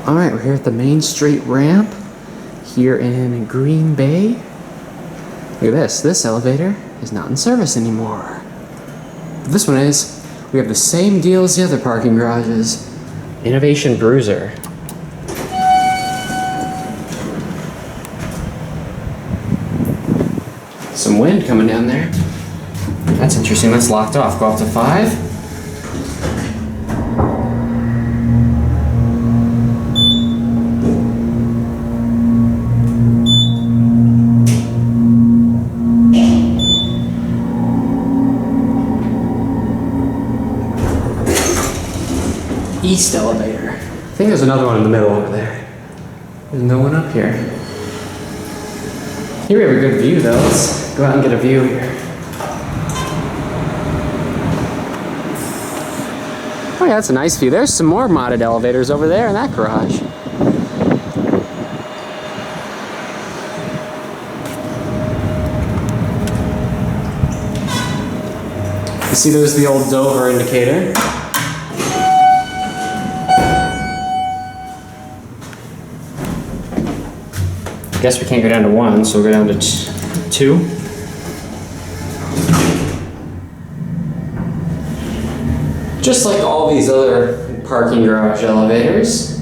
Alright, we're here at the Main Street ramp here in Green Bay. Look at this. This elevator is not in service anymore. But this one is. We have the same deal as the other parking garages. Innovation Bruiser. Some wind coming down there. That's interesting. That's locked off. Go up to 5. East elevator. I think there's another one in the middle over there. There's no one up here. Here we have a good view though. Let's go out and get a view here. Oh yeah, that's a nice view. There's some more modded elevators over there in that garage. You see there's the old Dover indicator. I guess we can't go down to 1, so we'll go down to 2. Just like all these other parking garage elevators,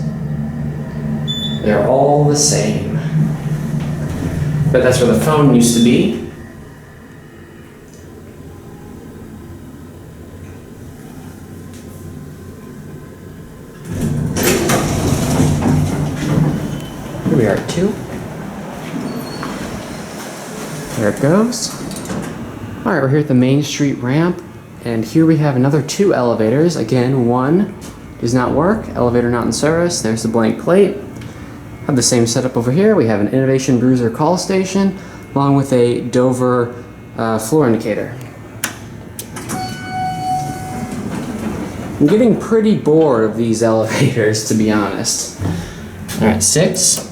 they're all the same. But that's where the phone used to be. Here we are at 2. There it goes. Alright, we're here at the Main Street ramp, and here we have another 2 elevators. Again, 1 does not work, elevator not in service. There's the blank plate. Have the same setup over here. We have an Innovation Bruiser call station, along with a Dover floor indicator. I'm getting pretty bored of these elevators, to be honest. Alright, 6.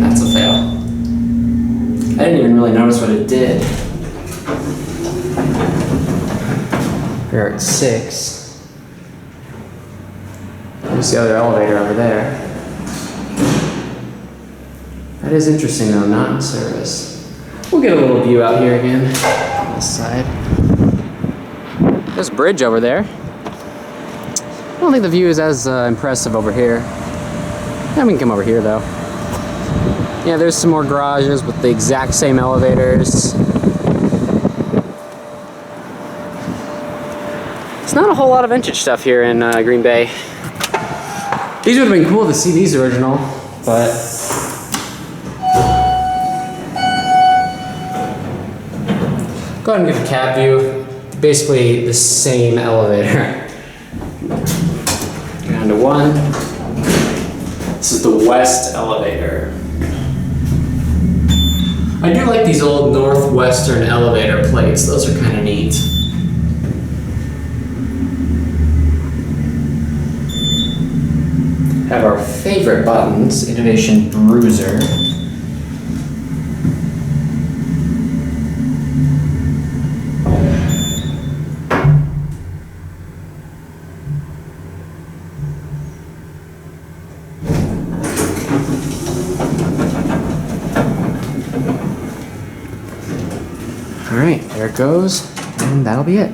That's a fail. I didn't even really notice what it did. We're at 6. There's the other elevator over there. That is interesting though, not in service. We'll get a little view out here again, on this side. There's a bridge over there. I don't think the view is as impressive over here. Yeah, we can come over here though. Yeah, there's some more garages with the exact same elevators. It's not a whole lot of vintage stuff here in Green Bay. These would have been cool to see these original, but go ahead and get a cab view. Basically the same elevator. Go down to 1. This is the west elevator. I do like these old Northwestern elevator plates. Those are kind of neat. Have our favorite buttons, Innovation Bruiser. Alright, there it goes, and that'll be it.